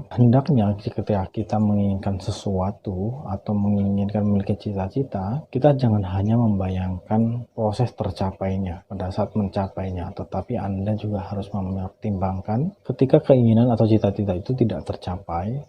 Hendaknya ketika kita menginginkan sesuatu atau menginginkan memiliki cita-cita, kita jangan hanya membayangkan proses tercapainya pada saat mencapainya, tetapi Anda juga harus mempertimbangkan ketika keinginan atau cita-cita itu tidak tercapai.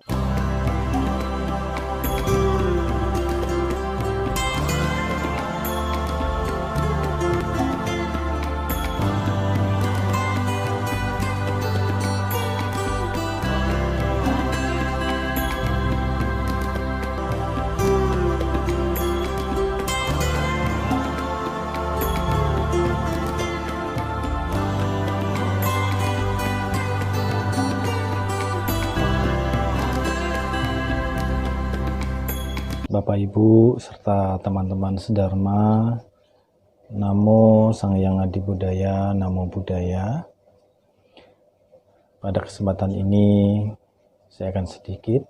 Bapak Ibu serta teman-teman sedharma, Namo Sang Hyang Adi Budaya, Namo Buddhaya. Pada kesempatan ini saya akan sedikit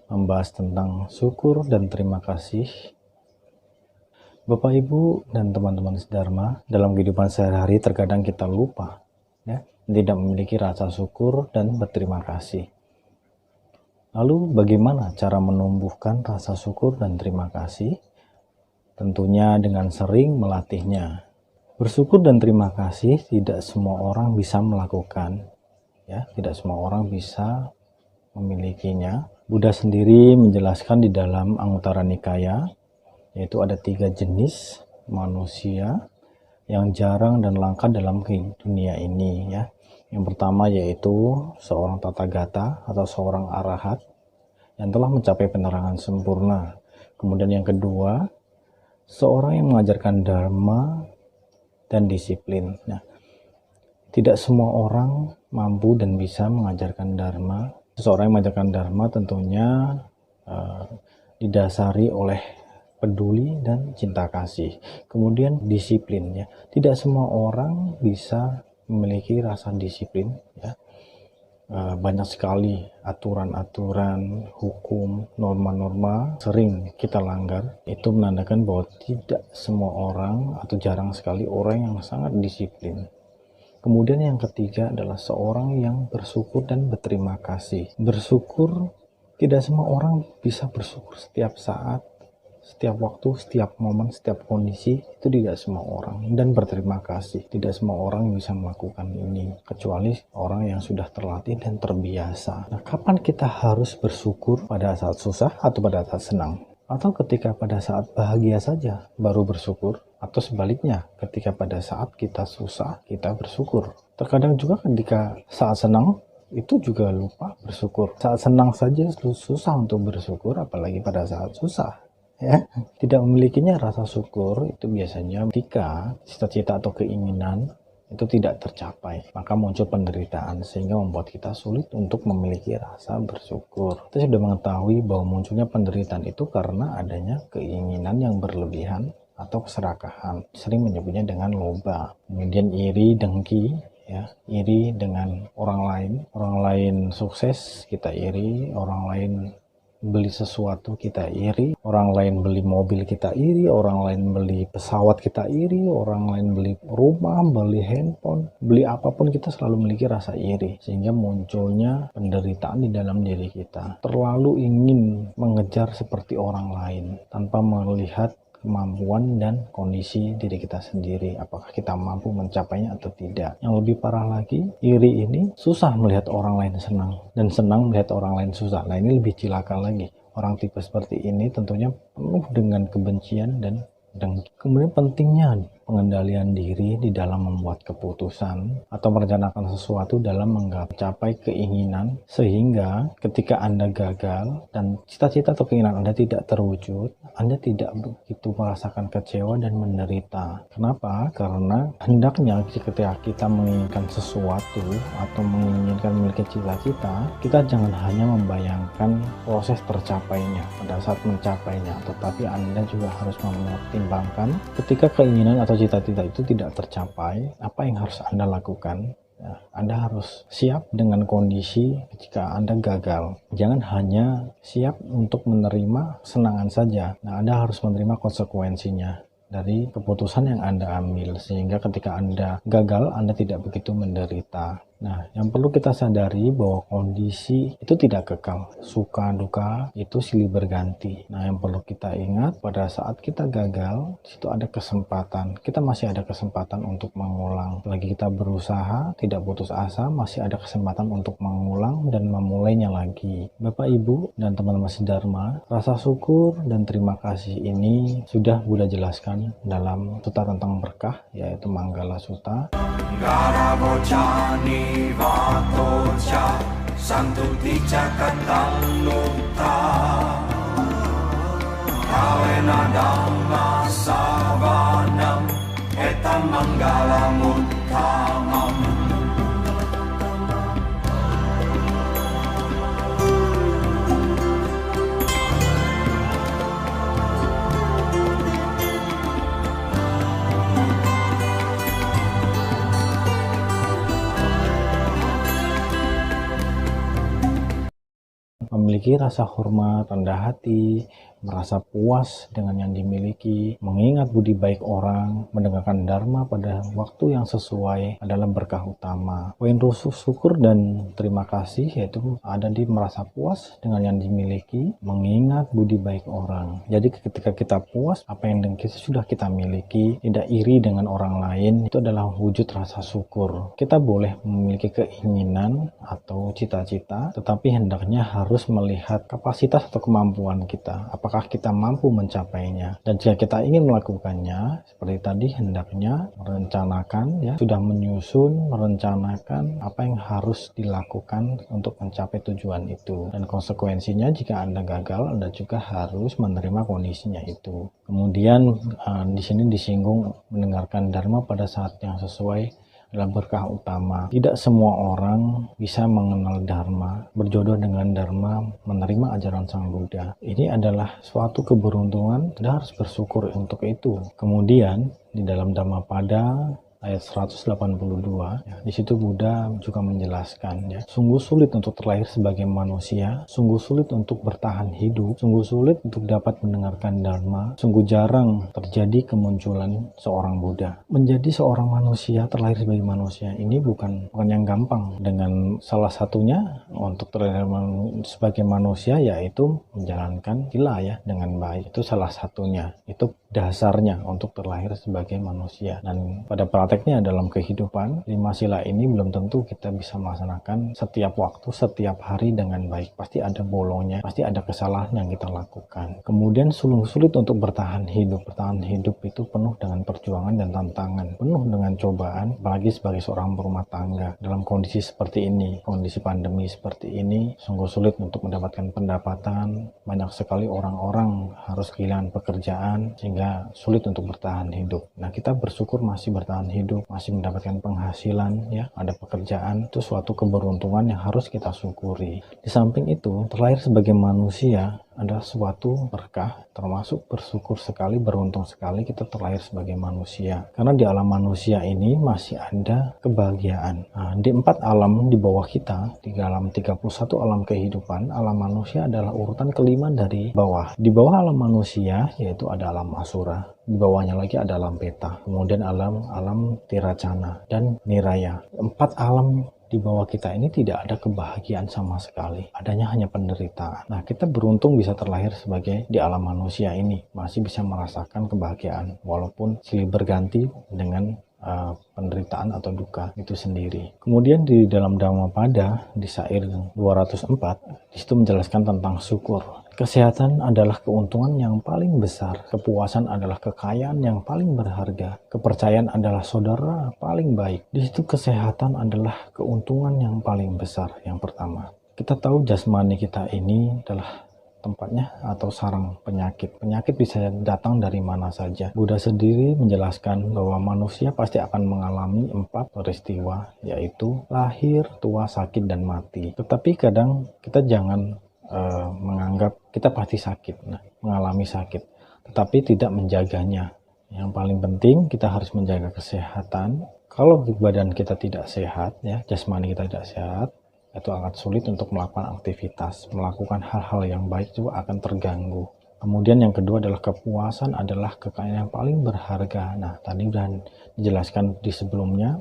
membahas tentang syukur dan terima kasih. Bapak Ibu dan teman-teman sedharma, dalam kehidupan sehari-hari terkadang kita lupa tidak memiliki rasa syukur dan berterima kasih. Lalu bagaimana cara menumbuhkan rasa syukur dan terima kasih? Tentunya dengan sering melatihnya. Bersyukur dan terima kasih tidak semua orang bisa melakukan, tidak semua orang bisa memilikinya. Buddha sendiri menjelaskan di dalam Anguttara Nikaya, yaitu ada 3 jenis manusia yang jarang dan langka dalam dunia ini. Yang pertama yaitu seorang Tathagata atau seorang arahat yang telah mencapai penerangan sempurna. Kemudian yang kedua, seorang yang mengajarkan dharma dan disiplin. Tidak semua orang mampu dan bisa mengajarkan dharma. Seseorang yang mengajarkan dharma tentunya didasari oleh peduli dan cinta kasih. Kemudian disiplin. Tidak semua orang bisa memiliki rasa disiplin. Banyak sekali aturan-aturan, hukum, norma-norma sering kita langgar. Itu menandakan bahwa tidak semua orang atau jarang sekali orang yang sangat disiplin. Kemudian yang ketiga adalah seorang yang bersyukur dan berterima kasih. Bersyukur, tidak semua orang bisa bersyukur setiap saat, setiap waktu, setiap momen, setiap kondisi. Itu tidak semua orang. Dan berterima kasih, tidak semua orang bisa melakukan ini, kecuali orang yang sudah terlatih dan terbiasa. Kapan kita harus bersyukur? Pada saat susah atau pada saat senang? Atau ketika pada saat bahagia saja baru bersyukur? Atau sebaliknya, ketika pada saat kita susah kita bersyukur? Terkadang juga ketika saat senang itu juga lupa bersyukur. Saat senang saja susah untuk bersyukur, apalagi pada saat susah. Tidak memilikinya rasa syukur itu biasanya ketika cita-cita atau keinginan itu tidak tercapai, maka muncul penderitaan sehingga membuat kita sulit untuk memiliki rasa bersyukur. Kita sudah mengetahui bahwa munculnya penderitaan itu karena adanya keinginan yang berlebihan atau keserakahan. Sering menyebutnya dengan loba. Kemudian iri, dengki, iri dengan orang lain sukses kita iri, orang lain beli sesuatu kita iri, orang lain beli mobil kita iri, orang lain beli pesawat kita iri, orang lain beli rumah, beli handphone, beli apapun kita selalu memiliki rasa iri, sehingga munculnya penderitaan di dalam diri kita. Terlalu ingin mengejar seperti orang lain tanpa melihat kemampuan dan kondisi diri kita sendiri, apakah kita mampu mencapainya atau tidak. Yang lebih parah lagi, iri ini susah melihat orang lain senang dan senang melihat orang lain susah. Ini lebih cilaka lagi. Orang tipe seperti ini tentunya penuh dengan kebencian dan dengki. Kemudian pentingnya pengendalian diri di dalam membuat keputusan atau merencanakan sesuatu dalam mencapai keinginan, sehingga ketika Anda gagal dan cita-cita atau keinginan Anda tidak terwujud, Anda tidak begitu merasakan kecewa dan menderita. Kenapa? Karena hendaknya ketika kita menginginkan sesuatu atau menginginkan memiliki cita-cita, kita jangan hanya membayangkan proses tercapainya pada saat mencapainya, tetapi Anda juga harus mempertimbangkan ketika keinginan atau cita-cita itu tidak tercapai, apa yang harus Anda lakukan? Anda harus siap dengan kondisi jika Anda gagal. Jangan hanya siap untuk menerima kesenangan saja. Anda harus menerima konsekuensinya dari keputusan yang Anda ambil, sehingga ketika Anda gagal, Anda tidak begitu menderita. Nah, yang perlu kita sadari bahwa kondisi itu tidak kekal. Suka duka itu silih berganti. Nah, yang perlu kita ingat pada saat kita gagal, situ ada kesempatan. Kita masih ada kesempatan untuk mengulang. Lagi kita berusaha, tidak putus asa, masih ada kesempatan untuk mengulang dan memulainya lagi. Bapak, Ibu, dan teman-teman Dharma, rasa syukur dan terima kasih ini sudah Buddha jelaskan dalam sutta tentang berkah, yaitu Manggala Sutta. Garabocani vatocha santutica kantanuta kalena dhamma savanam etam manggalam uttamam. Memiliki rasa hormat, rendah hati, merasa puas dengan yang dimiliki, mengingat budi baik orang, mendengarkan dharma pada waktu yang sesuai adalah berkah utama. Poin syukur dan terima kasih yaitu ada di merasa puas dengan yang dimiliki, mengingat budi baik orang. Jadi ketika kita puas apa yang sudah kita miliki, tidak iri dengan orang lain, itu adalah wujud rasa syukur. Kita boleh memiliki keinginan atau cita-cita, tetapi hendaknya harus melihat kapasitas atau kemampuan kita. Apakah kita mampu mencapainya? Dan jika kita ingin melakukannya, seperti tadi hendaknya merencanakan, ya, sudah menyusun, merencanakan apa yang harus dilakukan untuk mencapai tujuan itu. Dan konsekuensinya jika Anda gagal, Anda juga harus menerima kondisinya itu. Kemudian di sini disinggung mendengarkan dharma pada saat yang sesuai adalah berkah utama. Tidak semua orang bisa mengenal dharma, berjodoh dengan dharma, menerima ajaran Sang Buddha. Ini adalah suatu keberuntungan, Anda harus bersyukur untuk itu. Kemudian di dalam Dhammapada ayat 182, ya, di situ Buddha juga menjelaskan, ya, sungguh sulit untuk terlahir sebagai manusia, sungguh sulit untuk bertahan hidup, sungguh sulit untuk dapat mendengarkan dharma, sungguh jarang terjadi kemunculan seorang Buddha. Menjadi seorang manusia, terlahir sebagai manusia, ini bukan yang gampang. Dengan salah satunya untuk terlahir sebagai manusia yaitu menjalankan sila, ya, dengan baik. Itu salah satunya. Itu dasarnya untuk terlahir sebagai manusia. Dan pada prakteknya dalam kehidupan, 5 sila ini belum tentu kita bisa melaksanakan setiap waktu, setiap hari dengan baik. Pasti ada bolongnya, pasti ada kesalahan yang kita lakukan. Kemudian sulit untuk bertahan hidup. Bertahan hidup itu penuh dengan perjuangan dan tantangan, penuh dengan cobaan, apalagi sebagai seorang berumah tangga. Dalam kondisi seperti ini, kondisi pandemi seperti ini, sungguh sulit untuk mendapatkan pendapatan. Banyak sekali orang-orang harus kehilangan pekerjaan, sehingga sulit untuk bertahan hidup. Nah, kita bersyukur masih bertahan hidup, masih mendapatkan penghasilan, ya, ada pekerjaan. Itu suatu keberuntungan yang harus kita syukuri. Di samping itu, terlahir sebagai manusia adalah suatu berkah, termasuk bersyukur sekali, beruntung sekali kita terlahir sebagai manusia. Karena di alam manusia ini masih ada kebahagiaan. Nah, di 4 alam di bawah kita, di dalam 31 alam kehidupan, alam manusia adalah urutan kelima dari bawah. Di bawah alam manusia yaitu ada alam asura. Di bawahnya lagi ada alam peta. Kemudian alam tiracana dan niraya. 4 alam di bawah kita ini tidak ada kebahagiaan sama sekali, adanya hanya penderitaan. Nah, kita beruntung bisa terlahir sebagai di alam manusia ini, masih bisa merasakan kebahagiaan, walaupun silih berganti dengan penderitaan atau duka itu sendiri. Kemudian di dalam Dhammapada di syair 204, di situ menjelaskan tentang syukur. Kesehatan adalah keuntungan yang paling besar, kepuasan adalah kekayaan yang paling berharga, kepercayaan adalah saudara paling baik. Di situ kesehatan adalah keuntungan yang paling besar, yang pertama. Kita tahu jasmani kita ini adalah tempatnya atau sarang penyakit. Penyakit bisa datang dari mana saja. Buddha sendiri menjelaskan bahwa manusia pasti akan mengalami 4 peristiwa, yaitu lahir, tua, sakit, dan mati. Tetapi kadang kita jangan menganggap kita pasti sakit, mengalami sakit, tetapi tidak menjaganya. Yang paling penting kita harus menjaga kesehatan. Kalau badan kita tidak sehat, ya, jasmani kita tidak sehat, itu akan sulit untuk melakukan aktivitas, melakukan hal-hal yang baik juga akan terganggu. Kemudian yang kedua adalah kepuasan adalah kekayaan yang paling berharga. Nah, tadi sudah dijelaskan di sebelumnya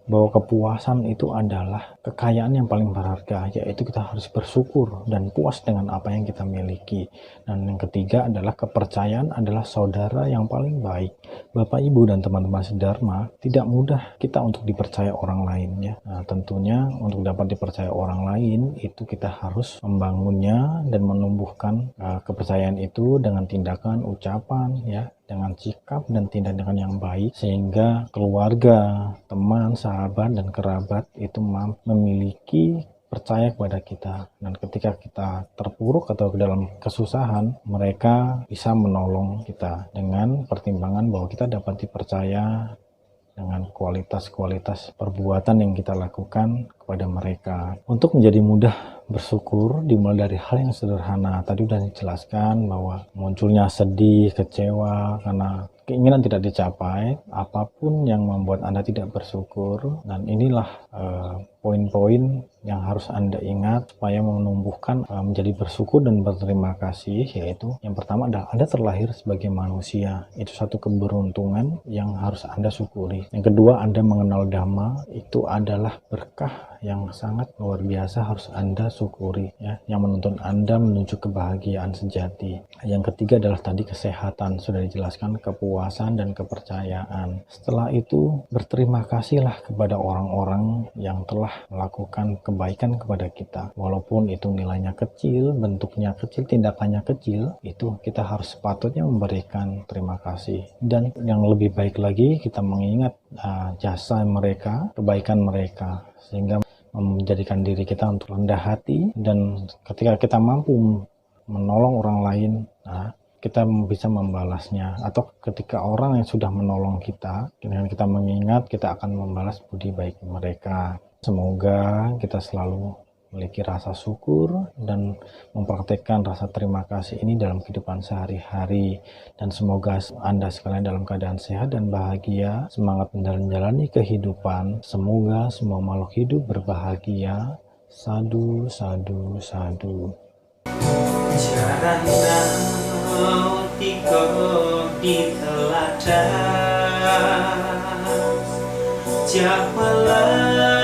bahwa kepuasan itu adalah kekayaan yang paling berharga, yaitu kita harus bersyukur dan puas dengan apa yang kita miliki. Dan yang ketiga adalah kepercayaan adalah saudara yang paling baik. Bapak, Ibu, dan teman-teman sedharma, tidak mudah kita untuk dipercaya orang lain ya. Nah, tentunya untuk dapat dipercaya orang lain itu kita harus membangunnya dan menumbuhkan kepercayaan itu dengan tindakan, ucapan ya, dengan sikap dan tindakan yang baik, sehingga keluarga, teman, sahabat, dan kerabat itu memiliki percaya kepada kita. Dan ketika kita terpuruk atau dalam kesusahan, mereka bisa menolong kita dengan pertimbangan bahwa kita dapat dipercaya dengan kualitas-kualitas perbuatan yang kita lakukan kepada mereka. Untuk menjadi mudah bersyukur dimulai dari hal yang sederhana. Tadi sudah dijelaskan bahwa munculnya sedih, kecewa karena keinginan tidak dicapai, apapun yang membuat Anda tidak bersyukur, dan inilah poin-poin yang harus Anda ingat supaya menumbuhkan menjadi bersyukur dan berterima kasih, yaitu yang pertama adalah Anda terlahir sebagai manusia. Itu satu keberuntungan yang harus Anda syukuri. Yang kedua, Anda mengenal Dhamma, itu adalah berkah yang sangat luar biasa harus Anda syukuri ya, yang menuntun Anda menuju kebahagiaan sejati. Yang ketiga adalah tadi kesehatan, sudah dijelaskan, kepuasan dan kepercayaan. Setelah itu berterima kasihlah kepada orang-orang yang telah melakukan kebaikan kepada kita, walaupun itu nilainya kecil, bentuknya kecil, tindakannya kecil, itu kita harus sepatutnya memberikan terima kasih. Dan yang lebih baik lagi, kita mengingat jasa mereka, kebaikan mereka, sehingga menjadikan diri kita untuk rendah hati, dan ketika kita mampu menolong orang lain, kita bisa membalasnya. Atau ketika orang yang sudah menolong kita, dengan kita mengingat, kita akan membalas budi baik mereka. Semoga kita selalu memiliki rasa syukur dan mempraktekkan rasa terima kasih ini dalam kehidupan sehari-hari. Dan semoga Anda sekalian dalam keadaan sehat dan bahagia, semangat menjalani kehidupan. Semoga semua makhluk hidup berbahagia. Sadu, sadu, sadu. Jarang tiko di teladan, jawalah